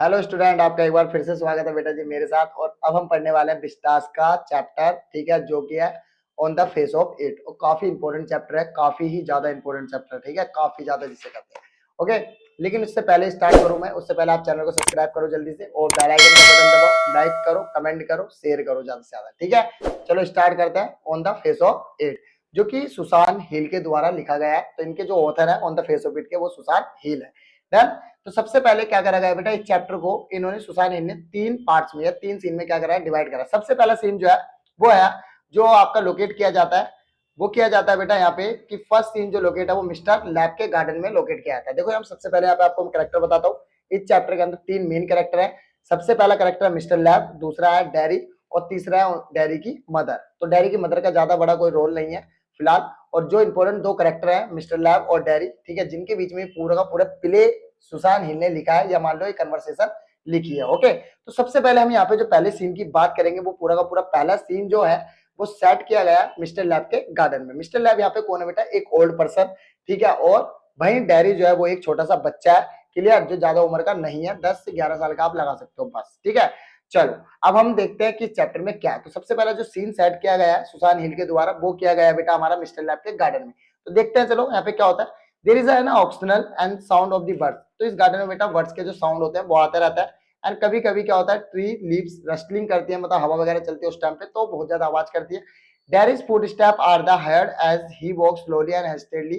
Hello student, आपका एक बार फिर से स्वागत है बेटा जी मेरे साथ। और अब हम पढ़ने वाले हैं विस्तास का चैप्टर, ठीक है, जो कि है on the face of it. और काफी इंपॉर्टेंट चैप्टर है, काफी ही ज्यादा इंपॉर्टेंट चैप्टर, ठीक है, काफी ज्यादा जिसे कहते हैं। ओके, लेकिन उससे पहले स्टार्ट करूं मैं, उससे पहले आप चैनल को सब्सक्राइब करो जल्दी से, और बेल आइकन का बटन दबाओ, लाइक करो, कमेंट करो, शेयर करो ज्यादा से ज्यादा, ठीक है। चलो स्टार्ट करते हैं। On the face of it, जो कि सुसान हिल के द्वारा लिखा गया है। तो इनके जो ऑथर है on the face of it के, वो सुसान हिल है। डन। तो सबसे पहले क्या करा गया बेटा, इस चैप्टर को इन्होंने सुसान हिल ने तीन पार्ट्स में या तीन सीन में क्या करा है, डिवाइड करा। सबसे पहला सीन जो है वो है जो आपका लोकेट किया जाता है, वो किया जाता है बेटा यहाँ पे कि फर्स्ट सीन जो लोकेट है वो मिस्टर लैब के गार्डन में लोकेट किया जाता है। देखो हम सबसे पहले यहाँ पे आपको कैरेक्टर बताता हूँ। इस चैप्टर के अंदर तीन मेन कैरेक्टर है। सबसे पहला कैरेक्टर है मिस्टर लैब, दूसरा है डैरी, और तीसरा है डैरी की मदर। तो डैरी की मदर का ज्यादा बड़ा कोई रोल नहीं है फिलहाल। और जो इंपॉर्टेंट दो कैरेक्टर है मिस्टर लैब और डैरी, ठीक है, जिनके बीच में पूरा का पूरा प्ले सुसान हिल ने लिखा है, या मान लो एक कन्वर्सेशन लिखी है। ओके, तो सबसे पहले हम यहाँ पे जो पहले सीन की बात करेंगे, वो पूरा का पूरा पहला सीन जो है वो सेट किया गया मिस्टर लैब के गार्डन में। मिस्टर लैब यहाँ पे कौन है बेटा, एक ओल्ड पर्सन, ठीक है, और वहीं डैरी जो है वो एक छोटा सा बच्चा है, क्लियर, जो ज्यादा उम्र का नहीं है, 10 से 11 साल का आप लगा सकते हो बस, ठीक है। चलो अब हम देखते हैं कि चैप्टर में क्या है। तो सबसे पहला जो सीन सेट किया गया है सुसान हिल के द्वारा, वो किया गया है बेटा हमारा मिस्टर लैब के गार्डन में। तो देखते हैं, चलो यहाँ पे क्या होता है। There is no occasional and sound of the birds. तो इस गार्डन में बेटा बर्ड्स के जो साउंड होते हैं वो आते रहता है। एंड कभी कभी क्या होता है, ट्री लीव्स रस्टलिंग करती है, मतलब हवा वगैरह चलती है उस टाइम पे, तो बहुत ज्यादा आवाज करती है। Darius footsteps are the heard as he walks slowly and hastily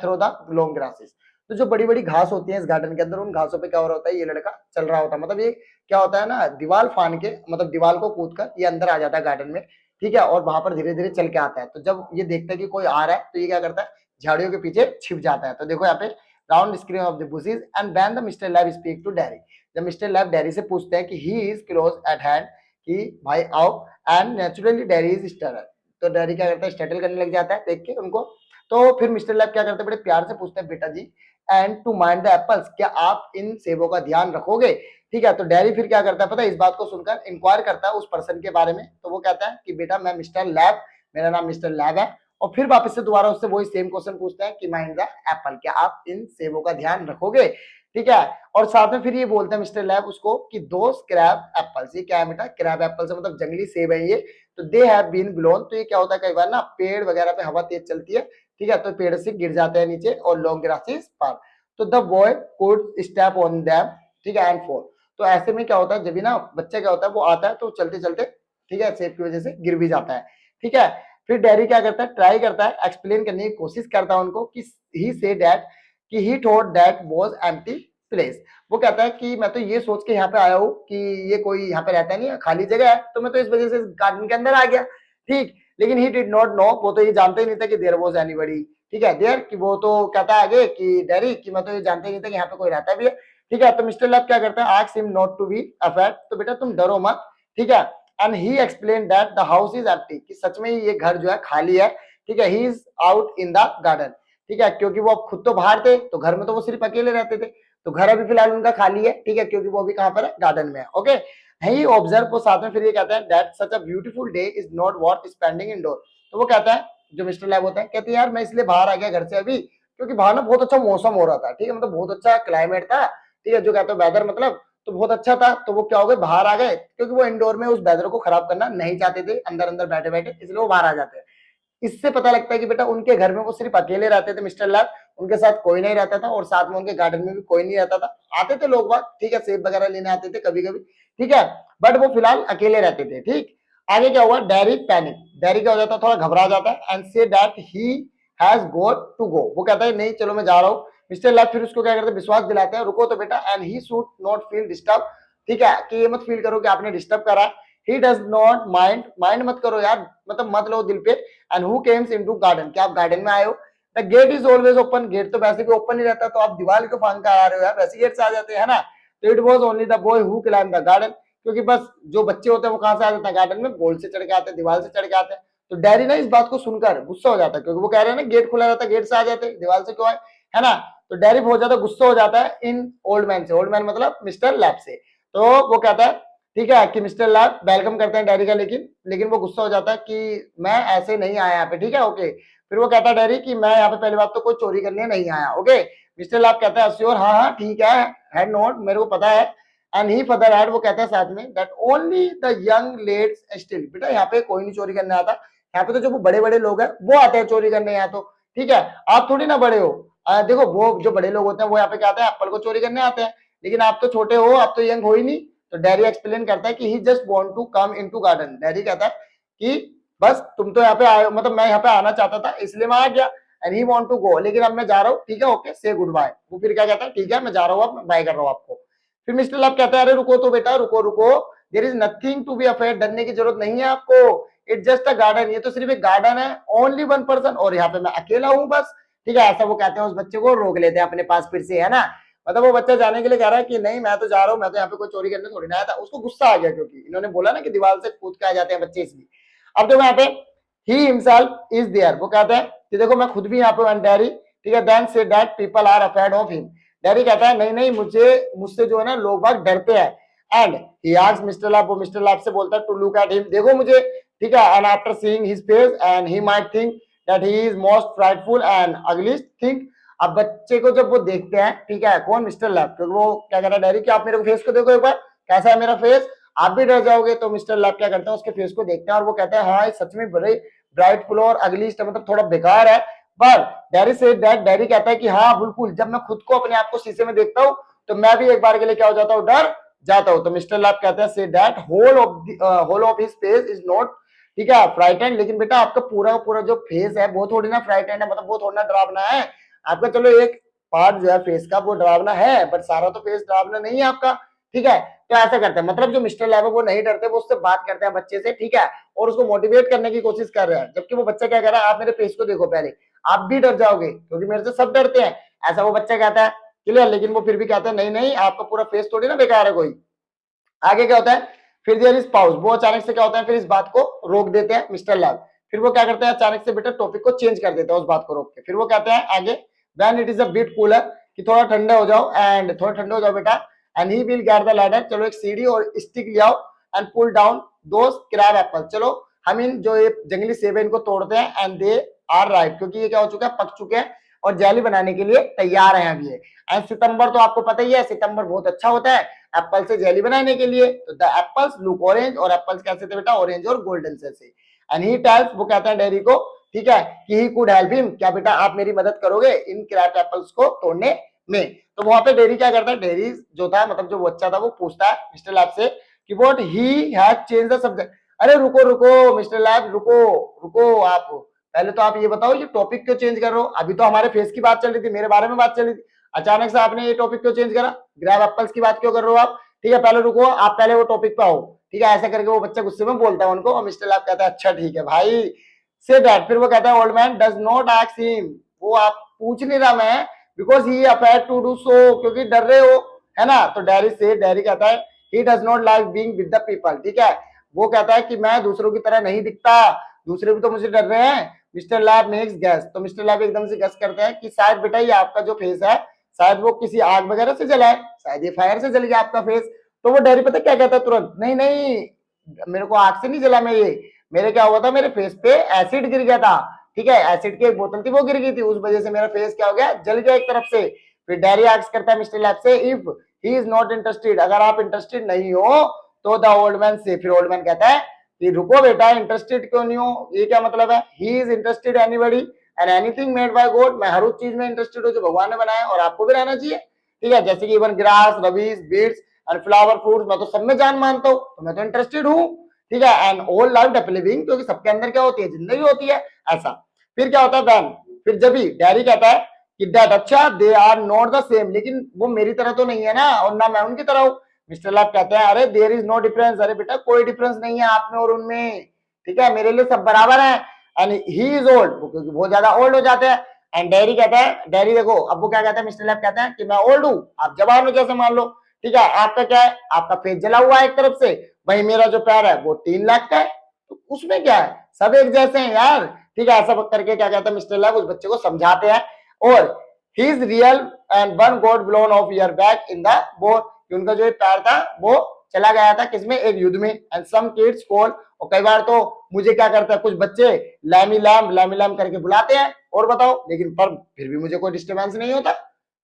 through the long grasses. तो जो बड़ी बड़ी घास होती है इस गार्डन के अंदर, उन घासों पे क्या हो रहा होता है, ये लड़का चल रहा होता है। मतलब ये क्या होता है ना, दीवार फान के, मतलब दीवार को कूद कर ये अंदर आ जाता है गार्डन में, ठीक है, और वहां पर धीरे धीरे चल के आता है। तो जब ये देखता है कि कोई आ रहा है, तो ये क्या करता है, झाड़ियों के पीछे छिप जाता है। तो देखो यहाँ पे round screen of the bushes and when the mister Lamb speak to Derry. जब मिस्टर लैब डैरी से पूछते हैं कि he is close at hand, कि भाई आओ, and naturally Derry is stern. तो डैरी क्या करता है, स्टटल करने लग जाता है देख के उनको। तो फिर मिस्टर लैब क्या करते हैं, बड़े प्यार से पूछते हैं, बेटा जी and to mind the apples, क्या आप इन सेबों का ध्यान रखोगे, ठीक है। तो डैरी फिर क्या करता है पता है, इस बात को सुनकर इंक्वायर करता है उस पर्सन के बारे में। तो वो कहता है कि बेटा मैं मिस्टर लैब, मेरा नाम मिस्टर लैब है। और फिर वापस से दोबारा उससे वही सेम क्वेश्चन पूछता है कि माइंड द एप्पल, क्या आप इन सेबों का ध्यान रखोगे, ठीक है। और साथ में फिर ये बोलते हैं मिस्टर लैब उसको कि दो क्रैब एप्पल्स, ये क्या है बेटा, क्रैब एप्पल से मतलब जंगली सेब है ये। तो दे हैव बीन ब्लोन। तो ये क्या होता है, कई बार ना पेड़ वगैरह पे हवा तेज चलती है, ठीक है, तो पेड़ से गिर जाते हैं नीचे और लॉन्ग ग्रासेस पर। तो the boy could step on them, ठीक है, एंड फॉल। तो ऐसे में क्या होता है, जब भी ना बच्चा क्या होता है वो आता है तो चलते चलते, ठीक है, सेब की वजह से गिर भी जाता है, ठीक है। फिर डैरी क्या करता है, ट्राई करता है, एक्सप्लेन करने की कोशिश करता है उनको कि ही से दैट, कि ही thought that was empty place. वो कहता है कि मैं तो ये सोच के यहाँ पे आया हूँ कि ये कोई यहाँ पे रहता नहीं है, खाली जगह है, तो मैं तो इस वजह से गार्डन के अंदर आ गया, ठीक। लेकिन ही डिड नॉट नो, वो तो ये जानते ही नहीं था कि देयर वाज एनीबॉडी, ठीक है, देयर, कि वो तो कहता है आगे कि डैरी, कि मैं तो ये जानते ही नहीं था कि यहाँ पे कोई रहता भी है, ठीक है। तो मिस्टर लैब क्या करता है, ask him not to be afraid, तो बेटा तुम डरो मत, ठीक है। And he explain that the house is empty, कि सच में ये घर जो है खाली है, ठीक है। He is out in the garden, ठीक है, क्योंकि वो अब खुद तो बाहर थे, तो घर में तो वो सिर्फ अकेले रहते थे। तो घर अभी फिलहाल उनका खाली है, ठीक है, क्योंकि वो अभी कहाँ पर है, गार्डन में है। ओके, ही ऑब्जर्व, वो साथ में फिर ये कहता है that such a beautiful day is not worth spending indoor. तो वो कहता है, जो मिस्टर लैब होता है, कहते हैं यार मैं इसलिए बाहर आ गया घर से अभी, क्योंकि बाहर ना बहुत अच्छा मौसम हो रहा था, ठीक है, मतलब बहुत अच्छा क्लाइमेट था, ठीक है, जो कहते हैं वेदर, मतलब तो बहुत अच्छा था। तो वो क्या हो गए, बाहर आ गए, क्योंकि वो इंडोर में उस वेदर को खराब करना नहीं चाहते थे, अंदर अंदर बैठे बैठे, इसलिए वो बाहर आ जाते हैं। इससे पता लगता है कि बेटा उनके घर में वो सिर्फ अकेले रहते थे मिस्टर लैब, उनके साथ कोई नहीं रहता था, और साथ में उनके गार्डन में भी कोई नहीं रहता था। आते थे लोग बाग, ठीक है, सेब वगैरह लेने आते थे कभी कभी, ठीक है, बट वो फिलहाल अकेले रहते थे, ठीक। आगे क्या हुआ, डैरी पैनिक, डैरी क्या हो जाता है, थोड़ा घबरा जाता है, and say that he has got to go, वो कहता है नहीं चलो मैं जा रहा हूँ। मिस्टर लैब फिर उसको क्या करते हैं, विश्वास दिलाते हैं रुको तो बेटा, and he should not feel disturb, ठीक है, कि ये मत फील करो कि आपने डिस्टर्ब करा। He does not mind, mind मत करो यार, मतलब मत लो दिल पे। And who comes into garden, क्या आप गार्डन में आए हो। The gate is always open, gate तो वैसे भी ओपन ही रहता है, तो आप दीवार को फांद कर आ रहे हो यार, वैसे गेट से आ जाते हैं ना। तो it was only the boy who climb the garden, क्योंकि बस जो बच्चे होते हैं वो कहां से आ जाते हैं, गार्डन में गोल से चढ़ के आते हैं, दीवार से चढ़ के आते हैं। तो डैरी ना इस बात को सुनकर गुस्सा हो जाता है, क्योंकि वो कह रहे हैं ना गेट खुला रहता है, गेट से आ जाते हैं, दीवार से क्यों आए, है ना। तो डैरी बहुत ज्यादा गुस्सा हो जाता है इन ओल्ड मैन से, ओल्ड मैन मतलब मिस्टर लैब से। तो वो कहता है ठीक है कि मिस्टर लैब वेलकम करते हैं डैरी का, लेकिन लेकिन वो गुस्सा हो जाता है कि मैं ऐसे नहीं आया यहाँ पे, ठीक है, ओके। फिर वो कहता है डैरी कि मैं यहाँ पे पहली बात तो कोई चोरी करने नहीं आया, ओके। मिस्टर लैब कहता है श्योर, हाँ हाँ ठीक है नोट, मेरे को पता है, एंड ही फर्दर ऐड, वो कहता है साथ में, that only the young leads still, बेटा यहाँ पे कोई नहीं चोरी करने आता, यहाँ पे तो जो बड़े बड़े लोग हैं वो आते हैं चोरी करने यहाँ तो, ठीक है, आप थोड़ी ना बड़े हो। देखो वो जो बड़े लोग होते हैं वो यहाँ पे क्या आते हैं, एप्पल को चोरी करने आते हैं, लेकिन आप तो छोटे हो, आप तो यंग हो ही नहीं। तो डैरी एक्सप्लेन करता है कि he just want to come into garden, Darry कहता है कि बस तुम तो यहाँ पे आए हो, मतलब मैं यहाँ पे आना चाहता था इसलिए मैं आ गया, and he want to go, लेकिन अब मैं जा रहा हूँ, ठीक है, ओके, से गुड बाय। वो फिर क्या कहता है, ठीक है मैं जा रहा हूँ, अब बाय कर रहा हूँ आपको। फिर मिस्टर लव कहता है, अरे रुको तो बेटा, रुको रुको, there is nothing to be afraid, डरने की जरूरत नहीं है आपको, इट्स जस्ट अ गार्डन, ये तो सिर्फ एक गार्डन है, ओनली वन पर्सन, और यहाँ पे मैं अकेला हूँ बस, ठीक है, ऐसा वो कहते हैं, उस बच्चे को रोक लेते हैं अपने पास फिर से, है ना, मतलब वो बच्चा जाने के लिए कह रहा है कि नहीं मैं तो जा रहा हूँ, मैं तो यहाँ पे कोई चोरी करने थोड़ी ना आया था। उसको गुस्सा आ गया क्योंकि इन्होंने बोला ना कि दीवार से कूद के आ जाते हैं बच्चे, इसलिए। अब देखो यहाँ पे ही हिमसेल्फ इज देयर, वो कहता है कि देखो मैं खुद भी यहाँ पे डैरी, ठीक है, then say that people are afraid of him, Darry कहता है नहीं नहीं मुझसे जो है ना लोग बाग डरते हैं, and he asks mister lap, वो मिस्टर लैप से बोलता है टू लुक एट हिम, देखो मुझे, ठीक है, and after seeing his face and he might think that he is most frightful and ugliest thing. अब बच्चे को जब वो देखते हैं, ठीक है, कौन, मिस्टर लैप, क्योंकि वो क्या कह रहा है डैरी कि आप मेरे को फेस को देखो एक बार, कैसा है मेरा फेस, आप भी डर जाओगे। तो मिस्टर लैप क्या करते हैं, उसके फेस को देखते हैं और वो कहते हैं हाँ सच में बड़े ब्राइटफुल और अगलीस्ट, मतलब थोड़ा बेकार है, पर डैरी से दैट, डैरी कहता है कि हाँ बिल्कुल, जब मैं खुद को अपने आप को शीशे में देखता हूँ तो मैं भी एक बार के लिए क्या हो जाता हूँ, डर जाता हूँ। तो मिस्टर लैप कहते हैं say that whole of his face is not, ठीक है, फ्राइटेंड, लेकिन बेटा आपका पूरा पूरा जो फेस है वो थोड़ी ना फ्राइटेंड है, मतलब वो थोड़ा ना डरावना है, आपका चलो एक पार्ट जो है फेस का वो डरावना है, बट सारा तो फेस डरावना नहीं है आपका, ठीक है। तो ऐसा करते हैं, मतलब जो मिस्टर लैब है वो नहीं डरते, वो उससे बात करते हैं बच्चे से, ठीक है, और उसको मोटिवेट करने की कोशिश कर रहे हैं, जबकि वो बच्चा क्या कह रहा है, आप मेरे फेस को देखो पहले, आप भी डर जाओगे क्योंकि मेरे से सब डरते हैं, ऐसा वो बच्चा कहता है, क्लियर। लेकिन वो फिर भी कहता है नहीं नहीं आपका पूरा फेस थोड़ी ना बेकार है कोई। आगे क्या होता है, फिर देयर इज पाउज, वो अचानक से क्या होता है, फिर इस बात को रोक देते हैं मिस्टर लाल, फिर वो क्या करते हैं, अचानक से बेटा टॉपिक को चेंज कर देते हैं, उस बात को रोक के, फिर वो कहते हैं आगे, when it is a bit cooler, कि थोड़ा ठंडे हो जाओ, एंड थोड़ा ठंडे हो जाओ बेटा, and he will get the ladder, चलो एक सीढ़ी और स्टिक ले आओ, and pull down those crab apple, चलो हम इन जो ये जंगली सेब है इनको तोड़ते हैं, एंड दे आर राइप, क्योंकि ये क्या हो चुका है, पक चुके हैं और जेली बनाने के लिए तैयार है अभी ये। एंड सितंबर तो आपको पता ही है, सितंबर बहुत अच्छा होता है एप्पल से जेली बनाने के लिए, तो द एप्पल्स लुक ऑरेंज, और एप्पल्स कैसे थे बेटा, ऑरेंज और गोल्डन से। एंड ही टेल्स, वो कहता है डेरी को, ठीक है, कि ही कुड हेल्प हिम, क्या बेटा आप मेरी मदद करोगे इन क्रैप एप्पल्स को तोड़ने में। तो वहां पे डेरी क्या करता है, डेरी जो था, मतलब जो बच्चा था, वो पूछता है मिस्टर लैब से कि what he has change the subject. अरे रुको रुको मिस्टर लैब, रुको रुको, आप पहले तो आप ये बताओ ये टॉपिक क्यों चेंज कर रहे हो, अभी तो हमारे फेस की बात चल रही थी, मेरे बारे में बात चल रही थी, अचानक से आपने ये टॉपिक क्यों चेंज करा, ग्रैब एप्पल्स की बात क्यों कर रहे हो आप, ठीक है, पहले रुको, आप पहले वो टॉपिक पे आओ, ठीक है, ऐसा करके वो बच्चा गुस्से में बोलता है उनको, और मिस्टर लैब कहता है अच्छा ठीक है भाई, से दैट, फिर वो कहता है old man does not ask him, वो आप पूछ नहीं रहा मैं, because he afraid to do so, क्योंकि डर रहे हो, है ना। तो डैरी से, डैरी कहता है he does not like being with the people, ठीक है, वो कहता है कि मैं दूसरों की तरह नहीं दिखता, दूसरे भी तो मुझे डर रहे हैं। मिस्टर लैब मेक्स गैस, तो मिस्टर लैब एकदम से गैस करते हैं कि शायद बेटा ये आपका जो फेस है शायद वो किसी आग वगैरह से जला है, शायद ये फायर से जल गया आपका फेस। तो वो डैरी पता क्या कहता है तुरंत, नहीं नहीं मेरे को आग से नहीं जला, मैं ये मेरे क्या हुआ था, मेरे फेस पे एसिड गिर गया था, ठीक है, एसिड की एक बोतल थी वो गिर गई थी, उस वजह से मेरा फेस क्या हो गया, जल गया एक तरफ से। फिर डैरी आस्क करता है मिस्टर लैब से if he is not interested, अगर आप इंटरेस्टेड नहीं हो तो द ओल्ड मैन से, फिर ओल्ड मैन कहता है कि रुको बेटा इंटरेस्टेड क्यों नहीं हो, ये क्या मतलब है, he is interested anybody and anything made by God, मैं हर उस चीज में इंटरेस्टेड हूँ जो भगवान ने बनाया और आपको भी रहना चाहिए, ठीक है, जैसे कि even grass, rabies, beads and flower, fruits, मैं तो सब में जान मानता हूँ, तो मैं तो इंटरेस्टेड हूँ, ठीक है, and all life deaf living, क्योंकि सबके अंदर क्या होती है, जिंदगी होती है, ऐसा। फिर क्या होता है देन, फिर जब भी डैरी कहता है कि दैट अच्छा they are not the same, लेकिन वो मेरी तरह तो नहीं है ना और ना मैं उनकी तरह हूँ। मिस्टर लैब कहते हैं अरे देयर इज नो डिफरेंस, अरे बेटा कोई डिफरेंस नहीं है आप में और उनमें, ठीक है, मेरे लिए सब बराबर है। एंड ही इज ओल्ड, क्योंकि बहुत ज्यादा ओल्ड हो जाते हैं। एंड डैरी कहता है, डैरी देखो अब वो क्या कहता है, मिस्टर लैब कहता है कि मैं ओल्ड हूँ, आप जवान हो जैसे मान लो, ठीक है, आपका क्या है, आपका फेस जला हुआ है एक तरफ से, वही मेरा जो पैर है वो 3 लाख का है, तो उसमें क्या है, सब एक जैसे हैं यार, ठीक है, ऐसा करके क्या कहता है मिस्टर लैब उस बच्चे को समझाते हैं। और he is real and one God blown of year back in the bore, उनका जो पैर था वो चला गया था किसमें, एक युद्ध में। एंड सम किड्स कॉल, और कई बार तो मुझे क्या करता है कुछ बच्चे लैमी लैम करके बुलाते हैं, और बताओ, लेकिन पर फिर भी मुझे कोई डिस्टर्बेंस नहीं होता,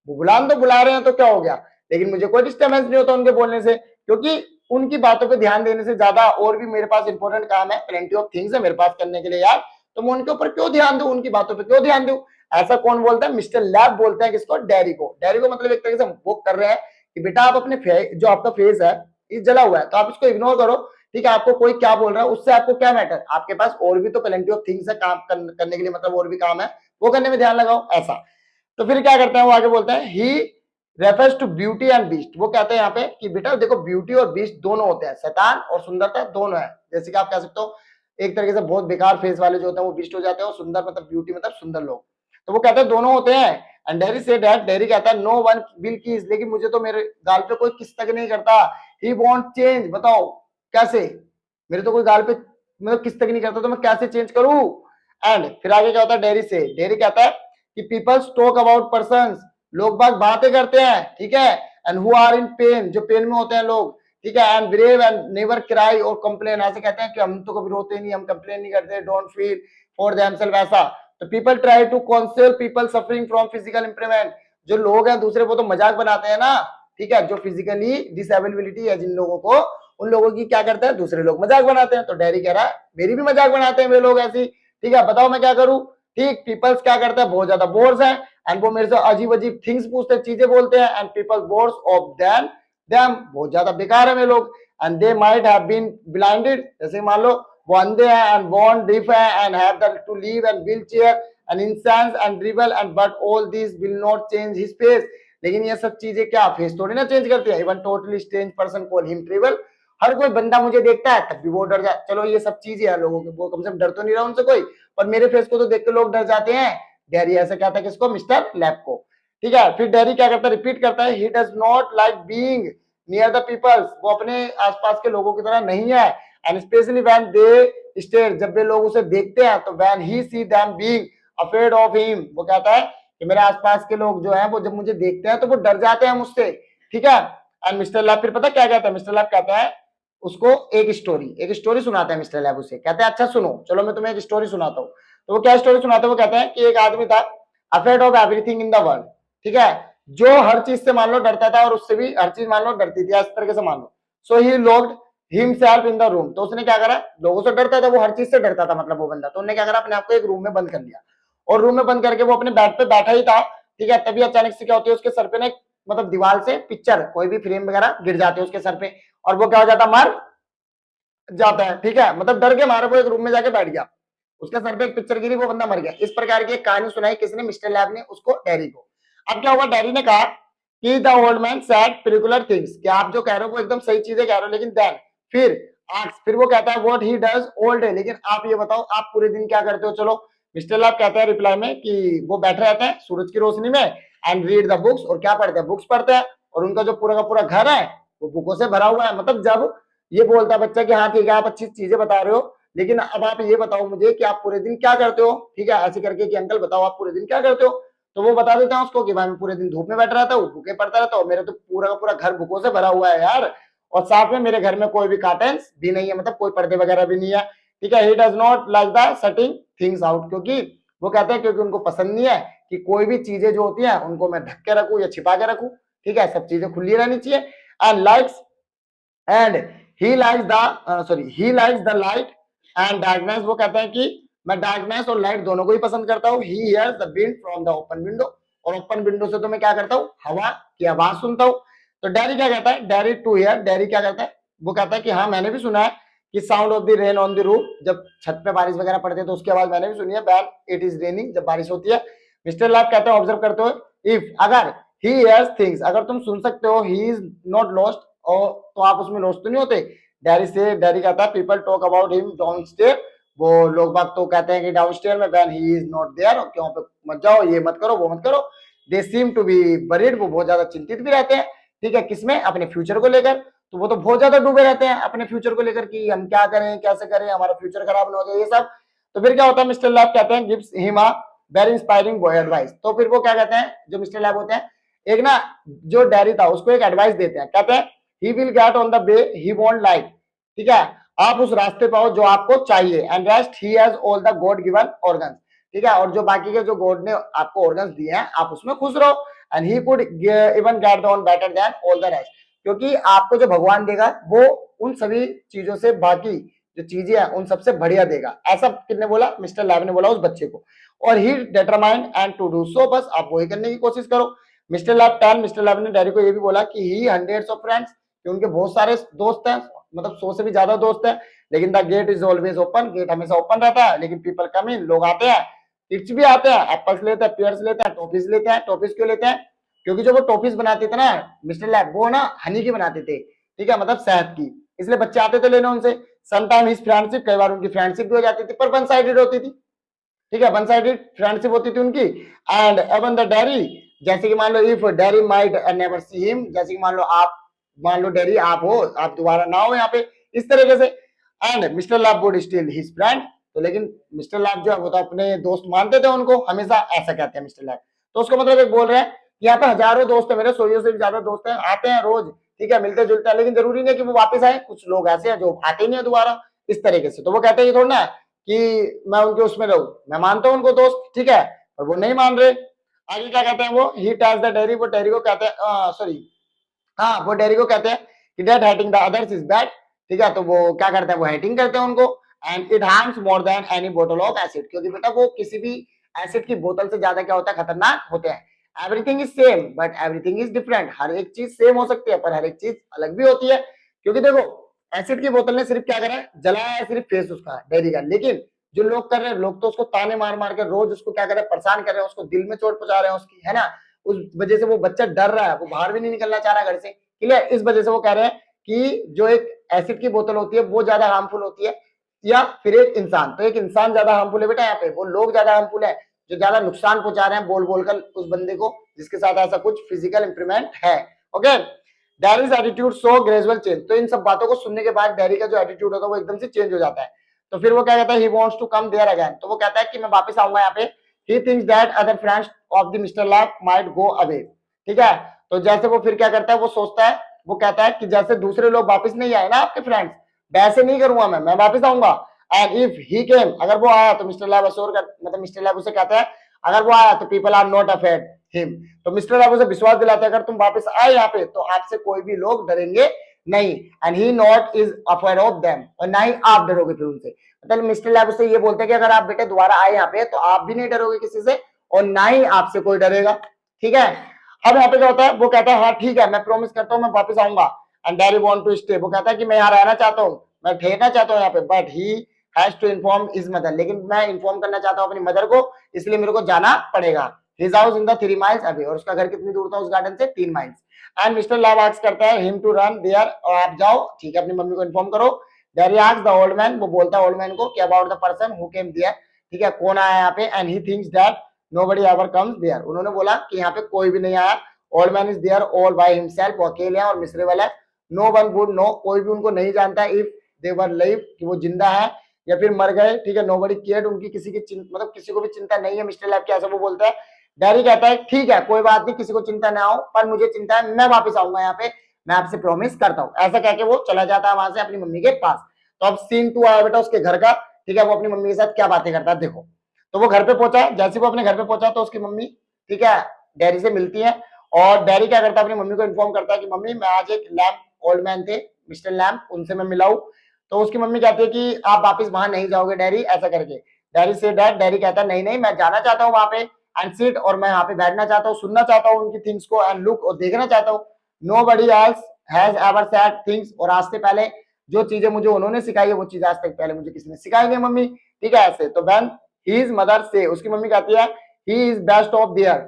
वो बुलान तो बुला रहे हैं तो क्या हो गया, लेकिन मुझे कोई डिस्टर्बेंस नहीं होता उनके बोलने से, क्योंकि उनकी बातों पे ध्यान देने से ज्यादा और भी मेरे पास इंपॉर्टेंट काम है, प्लेंटी ऑफ थिंग्स है मेरे पास करने के लिए यार, तो मैं उनके ऊपर क्यों ध्यान दूं, उनकी बातों पे क्यों ध्यान दूं। ऐसा कौन बोलता है, मिस्टर लैब बोलते हैं किसको, डैरी को। डैरी को मतलब एक तरीके से वो कर रहे हैं कि बेटा आप अपने जो आपका फेस है ये जला हुआ है तो आप इसको इग्नोर करो, ठीक है, आपको कोई क्या बोल रहा है उससे आपको क्या मैटर, आपके पास और भी तो प्लेंटी ऑफ थिंग्स है काम करने के लिए, मतलब और भी काम है वो करने में ध्यान लगाओ ऐसा। तो फिर क्या करते हैं वो आगे बोलते हैं, he refers to beauty and beast, वो कहते हैं यहाँ पे कि बेटा देखो ब्यूटी और बीस्ट दोनों होते हैं, शैतान और सुंदरता दोनों है। जैसे कि आप कह सकते हो एक तरीके से बहुत बेकार फेस वाले जो होते हैं वो बीस्ट हो जाते हैं और सुंदर मतलब ब्यूटी मतलब सुंदर लोग, तो वो कहते हैं दोनों होते हैं। And dairy say that, dairy कहता है नो वन विल किस, लेकिन मुझे तो मेरे गाल पे कोई किस तक नहीं करता। ही वॉन्ट चेंज, बताओ कैसे, मेरे तो कोई गाल पे मतलब किस तक नहीं करता तो मैं कैसे चेंज करूं। एंड फिर आगे क्या होता है डेरी से, डेरी कहता है कि पीपल्स टॉक अबाउट पर्संस, लोग बात बातें करते हैं, ठीक है, and who are in pain, जो पेन में होते हैं लोग, ठीक है, and brave and never cry और कंप्लेन, ऐसे कहते हैं कि हम तो कभी रोते नहीं, हम कंप्लेन नहीं करते, डोंट फील फॉर देमसेल्फ ऐसा। तो people try to console people suffering from physical improvement, जो लोग हैं दूसरे वो तो मजाक बनाते हैं ना, ठीक है, जो फिजिकली डिसेबिलिटी है जिन लोगों को, उन लोगों की क्या करते हैं दूसरे लोग मजाक बनाते हैं। तो डैरी कह रहा है मेरी भी मजाक बनाते हैं वे लोग ऐसी, ठीक है, बताओ मैं क्या करूं। ठीक, पीपल्स क्या करते हैं बहुत ज्यादा बोर्स है एंड वो मेरे से अजीब अजीब थिंग्स पूछते हैं, चीजें बोलते हैं, and people bores of them बहुत ज्यादा बेकार है वे लोग, and they might have been blinded, जैसे मान लो वो अंधे हैं एंड बोर्न डिफ है and have to leave and wheelchair and incense and dribble and but all this will not change his face, लेकिन ये सब चीजें क्या फेस थोड़ी ना चेंज करती है। Even totally strange person call him terrible, हर कोई बंदा मुझे देखता है तब भी वो डर जाए, चलो ये सब चीजें है लोगों के, वो कम से कम डर तो नहीं रहा उनसे कोई, पर मेरे फेस को तो देख के लोग डर जाते हैं। डैरी ऐसा कहता है किसको, मिस्टर लैब को, ठीक है। फिर डैरी क्या करता है, रिपीट करता है, he does not like being near the peoples, वो अपने आसपास के लोगों की तरह नहीं है, and specially when they stare, जब वे लोग उसे देखते हैं, तो when he see them being afraid of him, वो कहता है कि मेरे आसपास के लोग जो हैं वो जब मुझे देखते हैं तो वो डर जाते हैं मुझसे, ठीक है। एंड मिस्टर लैब फिर पता क्या कहता है, मिस्टर लैब कहता है उसको एक स्टोरी सुनाता है मिस्टर लैब उसे, कहता है अच्छा सुनो, चलो मैं तुम्हें एक स्टोरी सुनाता हूँ। तो वो क्या स्टोरी सुनाता है, वो कहता है कि एक आदमी था afraid of everything in the world, ठीक है, जो हर चीज से मान लो डरता था और उससे भी हर चीज मान लो डरती थी, इस तरीके से मान लो। So he locked himself in the room, तो उसने क्या करा, लोगों से डरता था, वो हर चीज से डरता था मतलब वो बंदा, तो उन्होंने क्या करा अपने आप को एक रूम में बंद कर लिया, और रूम में बंद करके वो अपने बेड पे बैठा ही था, ठीक है, तभी अचानक से क्या होती है उसके सर पे ना मतलब दीवार से पिक्चर कोई भी फ्रेम वगैरह गिर जाते हैं उसके सर पे, और वो क्या हो जाता मर जाता है, ठीक है, मतलब डर के मारे वो एक रूम में जाके बैठ गया, उसके सर पे एक पिक्चर गिरी, वो बंदा मर गया। इस प्रकार की एक कहानी सुनाई किसने, मिस्टर लैब ने उसको डैरी को। अब क्या हुआ, डैरी ने कहा कि the old man said peculiar things, कि आप जो कह रहे हो वो एकदम सही चीजें कह रहे हो, लेकिन देन फिर वो कहता है what he does all day, लेकिन आप ये बताओ आप पूरे दिन क्या करते हो। चलो मिस्टर लैब कहता है रिप्लाई में कि वो बैठे रहते हैं सूरज की रोशनी में एंड रीड द बुक्स, और क्या पढ़ते हैं, बुक्स पढ़ते हैं, और उनका जो पूरा का पूरा घर है वो बुकों से भरा हुआ है। मतलब जब ये बोलता है बच्चा कि हाँ ठीक है आप अच्छी चीजें बता रहे हो, लेकिन अब आप ये बताओ मुझे कि आप पूरे दिन क्या करते हो, ठीक है, ऐसे करके कि अंकल बताओ आप पूरे दिन क्या करते हो। तो वो बता देता है उसको कि भाई मैं पूरे दिन धूप में बैठा रहता हूँ, बुकें पढ़ता रहता हूँ, मेरा तो पूरा का पूरा घर बुकों से भरा हुआ है यार, और साथ में मेरे घर में कोई भी कार्टन्स भी नहीं है, मतलब कोई पर्दे वगैरह भी नहीं है, ठीक है। He does not like the setting things out, क्योंकि वो कहते हैं क्योंकि उनको पसंद नहीं है कि कोई भी चीजें जो होती है उनको मैं ढक के रखूं या छिपा के रखूं, ठीक है, सब चीजें खुली रहनी चाहिए। And likes and he likes the light and darkness, वो कहते हैं कि मैं डार्कनेस और लाइट दोनों को ही पसंद करता हूँ। He hears the wind from the open window, और ओपन विंडो से तो मैं क्या करता हूँ, हवा की आवाज सुनता हूँ। तो डैरी क्या कहता है, डैरी टू हियर, डैरी क्या कहता है, वो कहता है कि हाँ मैंने भी सुना है कि sound of the rain on the roof, जब छत पे बारिश वगैरह पड़ती है तो उसकी आवाज मैंने भी सुनी है, व्हेन इट इज रेनिंग, जब बारिश होती है। मिस्टर लैब कहते हैं ऑब्जर्व करते हो, इफ अगर ही हियर्स थिंग्स, अगर तुम सुन सकते हो, ही इज नॉट लॉस्ट, और तो आप उसमें लॉस्ट तो नहीं होते। डैरी कहता है people talk about him downstair, वो लोग बात तो कहते हैं कि डाउनस्टेयर में when he is not there, क्यों पे मत जाओ, ये मत करो, वो मत करो। दे सीम टू बी वरीड, वो बहुत ज्यादा चिंतित भी रहते हैं, ठीक है, किसमें, अपने फ्यूचर को लेकर। तो वो तो बहुत ज्यादा डूबे रहते हैं अपने फ्यूचर को लेकर कि हम क्या करें, कैसे करें, हमारा फ्यूचर खराब ना हो जाए, ये सब। तो फिर क्या होता है, मिस्टर लैब कहते हैं gives him a very inspiring boy advice, तो फिर वो क्या कहते हैं, जो मिस्टर लैब होते हैं, एक ना जो डैरी था उसको एक एडवाइस देते हैं, कहते हैं ही will get on the way he want life, ठीक है, आप उस रास्ते पे आओ जो आपको चाहिए, and rest he has all the God given organs, ठीक है, और जो बाकी के जो गॉड ने आपको ऑर्गन्स दिए हैं आप उसमें खुश रहो। And he could even get the on better than all the rest, क्योंकि आपको जो भगवान देगा वो उन सभी चीजों से बाकी जो चीजें हैं उन सबसे बढ़िया देगा। ऐसा किसने बोला? मिस्टर लैब ने बोला उस बच्चे को। और ही determined and to do so, बस आप वही करने की कोशिश करो। Mr Lamb tell, Mr Lamb ने डैडी को ये भी बोला कि ही हंड्रेड्स ऑफ फ्रेंड्स, कि उनके बहुत सारे दोस्त हैं, मतलब 100 से भी ज्यादा दोस्त हैं, लेकिन the gate is always open, gate हमेशा ओपन रहता है, लेकिन पीपल कम इन, लोग आते हैं, किड्स भी आते हैं, एप्पल्स लेते हैं, पेयर्स लेते हैं, टॉफीज लेते हैं। टॉफीज क्यों लेते हैं? क्योंकि जो वो टॉफीज बनाते थे ना मिस्टर लैब, वो ना हनी की बनाते थे, ठीक है, मतलब शहद की, इसलिए बच्चे आते थे लेने उनसे। समटाइम हिज फ्रेंडशिप, कई बार उनकी फ्रेंडशिप भी हो जाती थी, पर वन साइडेड होती थी, ठीक है, वन साइडेड फ्रेंडशिप होती थी उनकी। एंड एवन द डैरी, जैसे कि मान लो if Derry might never see him, जैसे कि मान लो डैरी आप हो, आप दोबारा ना हो यहाँ पे, इस तरीके से। And mister lab would still his friend, तो लेकिन मिस्टर लैब जो है वो तो अपने दोस्त मानते थे उनको हमेशा, ऐसा कहते हैं मिस्टर लैब। तो उसको मतलब एक बोल रहे हैं यहाँ पे हजारों दोस्त है मेरे, 100 से भी ज्यादा दोस्त हैं, आते हैं रोज, ठीक है, मिलते जुलते हैं, लेकिन जरूरी नहीं कि वो वापस आए, कुछ लोग ऐसे हैं जो आते ही नहीं है दोबारा, इस तरीके से। तो वो कहते हैं थोड़ा ना कि मैं उनके उसमें रहूं, मैं मानता हूं उनको दोस्त, ठीक है, पर वो नहीं मान रहे। आगे क्या कहते हैं वो? ही टेल्स द डेयरी, वो डेयरी को कहते हैं, सॉरी, हाँ, वो डेयरी को कहते हैं कि that hating the others is bad, ठीक है, तो वो क्या करते हैं? वो हेटिंग करते हैं उनको। And it harms more than any बोतल ऑफ एसिड, क्योंकि बेटा वो किसी भी एसिड की बोतल से ज्यादा क्या होता है? खतरनाक होते हैं। Everything is same but everything is different, हर एक चीज सेम हो सकती है पर हर एक चीज अलग भी होती है। क्योंकि देखो एसिड की बोतल ने सिर्फ क्या करा है? जलाया है सिर्फ फेस उसका डेयरी का, लेकिन जो लोग कर रहे हैं, लोग तो उसको ताने मार मार के रोज उसको क्या कर रहे हैं? परेशान कर रहे हैं, उसको दिल में चोट पहुंचा रहे हैं उसकी, है ना, उस वजह से वो बच्चा डर रहा है, वो बाहर भी नहीं निकलना चाह रहा है घर से, क्लियर। इस वजह से वो कह रहे हैं कि जो एक एसिड की बोतल होती है वो ज्यादा हार्मफुल होती है, या फिर एक इंसान, तो एक इंसान ज्यादा हार्मफुल है बेटा, यहाँ पे वो लोग ज्यादा हार्मफुल है जो ज्यादा नुकसान पहुंचा रहे हैं बोल बोलकर उस बंदे को जिसके साथ ऐसा कुछ फिजिकल इंप्रूवमेंट है। Okay, Derry's attitude so gradual change, तो इन सब बातों को सुनने के बाद डैरी का जो एटीट्यूड होता है वो एकदम से चेंज हो जाता है। तो फिर वो क्या कहता है? He wants to come there again, तो वो कहता है कि मैं वापस आऊंगा यहाँ पे। ही thinks that other friends of the mister lab might go away, ठीक है, तो जैसे वो फिर क्या करता है? वो सोचता है, वो कहता है कि जैसे दूसरे लोग वापस नहीं आए ना आपके फ्रेंड्स, वैसे नहीं करूंगा मैं वापस आऊंगा। एंड इफ ही केम, अगर वो आया तो मिस्टर लैब अश्योर कर, मतलब मिस्टर लैब उसे कहता है अगर वो आया तो people are not afraid him, तो मिस्टर लैब उसे विश्वास दिलाता है अगर तुम वापस आए यहाँ पे तो आपसे कोई भी लोग डरेंगे नहीं। And he not is affair of them, और ना ही आप डरोगे फिर उनसे। मतलब मिस्टर लैब उसे ये बोलते हैं कि अगर आप बेटे दोबारा आए यहाँ पे तो आप भी नहीं डरोगे किसी से, और ना ही आपसे कोई डरेगा, ठीक है। अब यहाँ पे क्या होता है? वो कहता है हाँ ठीक है, मैं प्रॉमिस करता हूँ मैं वापस आऊंगा। And Derry want to stay, वो कहता है कि मैं यहाँ रहना चाहता हूँ, मैं ठहरना चाहता हूँ यहाँ पे, but he has to inform his mother, लेकिन मैं इन्फॉर्म करना चाहता हूँ अपनी मदर को, इसलिए मेरे को जाना पड़ेगा। His house in the 3 miles away, और उसका घर कितनी दूर था उस गार्डन से? 3 miles. And mister lab ask करता है हिम टू रन देयर, और आप जाओ, ठीक है, अपनी मम्मी को इन्फॉर्म करो। Derry ask the old man, वो बोलता है ओल्ड मैन को कि about the person who came there, ठीक है, कौन आया यहाँ पे। And he thinks that nobody ever comes there, उन्होंने बोला कि यहाँ पे कोई भी नहीं आया। Old man is there all by himself, वो अकेले हैं और मिसरेबल है। नो वन वुड नो, कोई भी उनको नहीं जानता इफ दे वर लिव, कि वो जिंदा है या फिर मर गए, ठीक है। नोबडी केयर्ड, उनकी किसी की मतलब किसी को भी चिंता नहीं है मिस्टर लैब की, ऐसा वो बोलता है। डैडी कहता है ठीक है कोई बात नहीं, किसी को चिंता ना हो, पर मुझे चिंता है, मैं वापस आऊंगा यहाँ पे, मैं आपसे प्रॉमिस करता हूँ। ऐसा कह के वो चला जाता है वहां से अपनी मम्मी के पास। तो अब सीन 2 आया बेटा उसके घर का, ठीक है, वो अपनी मम्मी के साथ क्या बातें करता है देखो। तो वो घर पे पहुंचा, जैसे वो अपने घर पे पहुंचा तो उसकी मम्मी, ठीक है, डैडी से मिलती है, और डैडी क्या करता है? अपनी मम्मी को इन्फॉर्म करता है कि मम्मी मैं आज एक लैम्प, ओल्ड मैन थे मिस्टर लैम्प, उनसे मैं मिला हूं। तो उसकी मम्मी कहती है कि आप वापस वहां नहीं जाओगे डैडी, ऐसा करके। डैडी से डैडी कहता है नहीं नहीं, मैं जाना चाहता हूँ वहां पे एंड सिट, और मैं यहाँ पे बैठना चाहता हूँ, सुनना चाहता हूँ उनकी थिंग्स को एंड लुक, और देखना चाहता हूँ। Nobody else has ever said things, और आज से पहले जो चीजें मुझे उन्होंने सिखाई है वो चीज आज तक पहले मुझे किसी ने सिखाई नहीं मम्मी, ठीक है, ऐसे। तो व्हेन हिज मदर से, उसकी मम्मी कहती है he is best of their,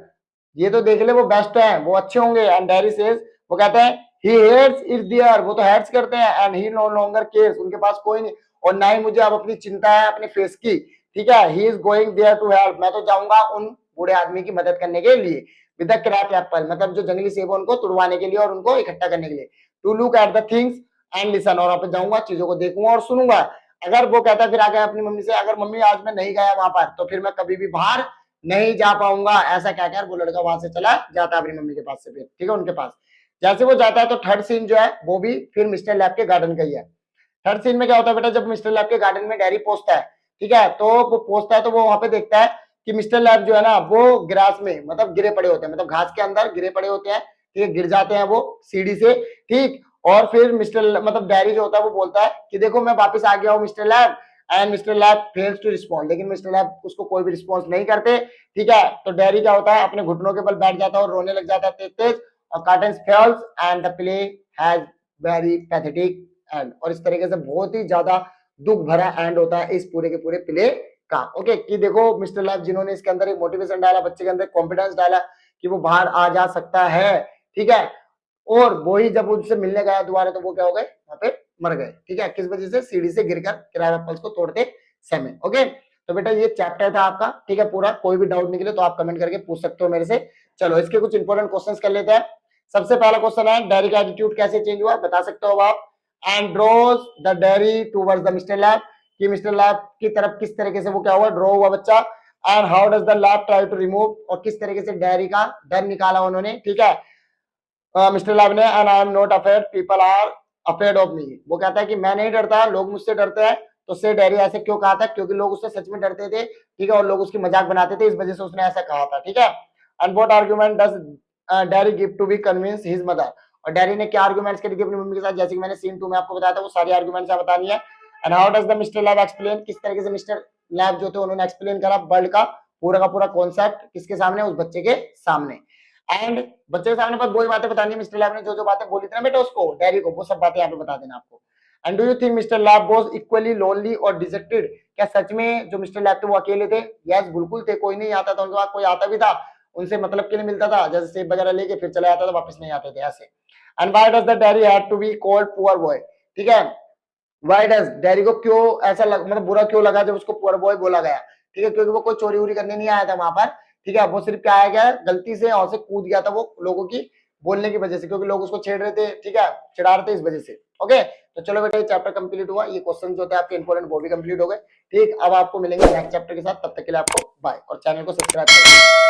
ये तो देख ले वो बेस्ट है, वो अच्छे होंगे। एंड डैडी सेज, वो कहता है ही हेट्स इज देयर, वो तो हेट्स करते हैं। And he no longer cares, उनके पास कोई नहीं, और ना ही मुझे अब अपनी चिंता है अपने फेस की, ठीक है। He is going there to help, मैं तो जाऊंगा उन बूढ़े आदमी की मदद करने के लिए, विद द क्रैक एप्पल, मतलब जो जंगली सेब उनको तुड़वाने के लिए और उनको इकट्ठा करने के लिए, to look at the things and listen, और वहां पे जाऊंगा, चीजों को देखूंगा और सुनूंगा। अगर वो कहता है फिर आगे अपनी मम्मी से, अगर मम्मी आज मैं नहीं गया वहां पर तो फिर मैं कभी भी बाहर नहीं जा पाऊंगा, ऐसा कहकर वो लड़का वहां से चला जाता है अपनी मम्मी के पास से, फिर ठीक है उनके पास। जैसे वो जाता है तो थर्ड सीन जो है वो भी फिर मिस्टर लैब के गार्डन का ही है। थर्ड सीन में क्या होता है बेटा? जब मिस्टर लैब के गार्डन में डैरी पहुंचता है, ठीक है, तो वो पहुंचता है तो वो वहां पे देखता है कि मिस्टर लैब जो है ना वो ग्रास में मतलब गिरे पड़े होते हैं, मतलब घास के अंदर गिरे पड़े होते हैं, ठीक है, गिर जाते हैं वो सीढ़ी से, ठीक। और फिर मिस्टर मतलब डैरी जो होता है वो बोलता है कि देखो मैं वापस आ गया हूँ mister Lamb, and mister Lamb fails to respond, लेकिन मिस्टर लैब उसको कोई भी रिस्पॉन्स नहीं करते, ठीक है। तो डैरी क्या होता है, अपने घुटनों के बल बैठ जाता है और रोने लग जाता है तेज तेज, और curtains falls and the play has very pathetic end, और इस तरीके से बहुत ही ज्यादा दुख भरा एंड होता है इस पूरे के पूरे प्ले का। ओके, कि देखो मिस्टर लैब जिन्होंने इसके अंदर एक मोटिवेशन डाला, बच्चे के अंदर कॉन्फिडेंस डाला कि वो बाहर आ जा सकता है, ठीक है, और वो ही जब उनसे मिलने गया दोबारा तो वो क्या हो गए, वहां पे मर गए, ठीक है, किस वजह से, सीढ़ी से गिरकर किराया एप्पल्स को तोड़ते समय। ओके, तो बेटा ये चैप्टर था आपका, ठीक है, पूरा। कोई भी डाउट निकले तो आप कमेंट करके पूछ सकते हो मेरे से। चलो इसके कुछ इंपॉर्टेंट क्वेश्चंस कर लेते हैं। सबसे पहला क्वेश्चन है, डेयरी का एटीट्यूड कैसे चेंज हुआ, बता सकते हो आप। And drawers the dairy towards the mister lab, कि मिस्टर लैब की तरफ किस तरीके से वो क्या हुआ, ड्रॉ हुआ बच्चा। And how does the Lamb try to remove, और किस तरीके से डेयरी का डर निकाला उन्होंने, ठीक है, मिस्टर लैब ने। And I am not afraid, people are afraid of me, वो कहता है कि मैं नहीं डरता, लोग मुझसे डरते हैं। तो से डेयरी ऐसे क्यों कहा था, क्योंकि लोग उससे सच में डरते थे, ठीक है, और लोग उसकी मजाक बनाते थे, इस वजह से उसने ऐसा कहा था, ठीक है। And what argument does Derry give to be convince his mother, और डेयरी ने क्या आर्गुमेंट्स करी थी अपनी मम्मी के साथ, जैसे कि मैंने सीन 2 में आपको बताया था, वो सारी आर्गुमेंट्स आप बतानी है। And how does the mister lab explain, किस तरीके से मिस्टर लैब जो थे उन्होंने एक्सप्लेन करा वर्ल्ड का पूरा कॉन्सेप्ट किसके सामने, उस बच्चे के सामने। एंड बच्चे के सामने पर वही बातें बतानी है, मिस्टर लैब ने जो जो बातें बोली थी ना बेटा उसको, डेयरी को, वो सब बातें यहाँ पे बता देना आपको। And do you think mister lab was equally lonely और डिजेक्टेड, क्या सच में जो मिस्टर लैब थे वो अकेले थे? यस बिल्कुल थे, कोई नहीं आता था उनके पास, कोई आता भी था उनसे मतलब के लिए मिलता था, जैसे सेब वगैरह लेके फिर चला जाता था, वापस नहीं आते थे ऐसे। And why does the Derry had to be called poor boy, ठीक है, व्हाई डज, डेयरी को क्यों ऐसा मतलब बुरा क्यों लगा जब उसको पुअर बॉय बोला गया, ठीक है, क्योंकि वो कोई चोरी वोरी करने नहीं आया था वहां पर, ठीक है, वो सिर्फ क्या आया गया, गलती से और से कूद गया था वो लोगों की बोलने की वजह से, क्योंकि लोग उसको छेड़ रहे थे, ठीक है, चिढ़ा रहे थे इस वजह से। ओके, तो चलो बेटा ये चैप्टर कंप्लीट हुआ, ये क्वेश्चन जो थे आपके इंपॉर्टेंट वो भी कंप्लीट हो गए, ठीक। अब आपको मिलेंगे नेक्स्ट चैप्टर के साथ, तब तक के लिए आपको बाय, और चैनल को सब्सक्राइब करें।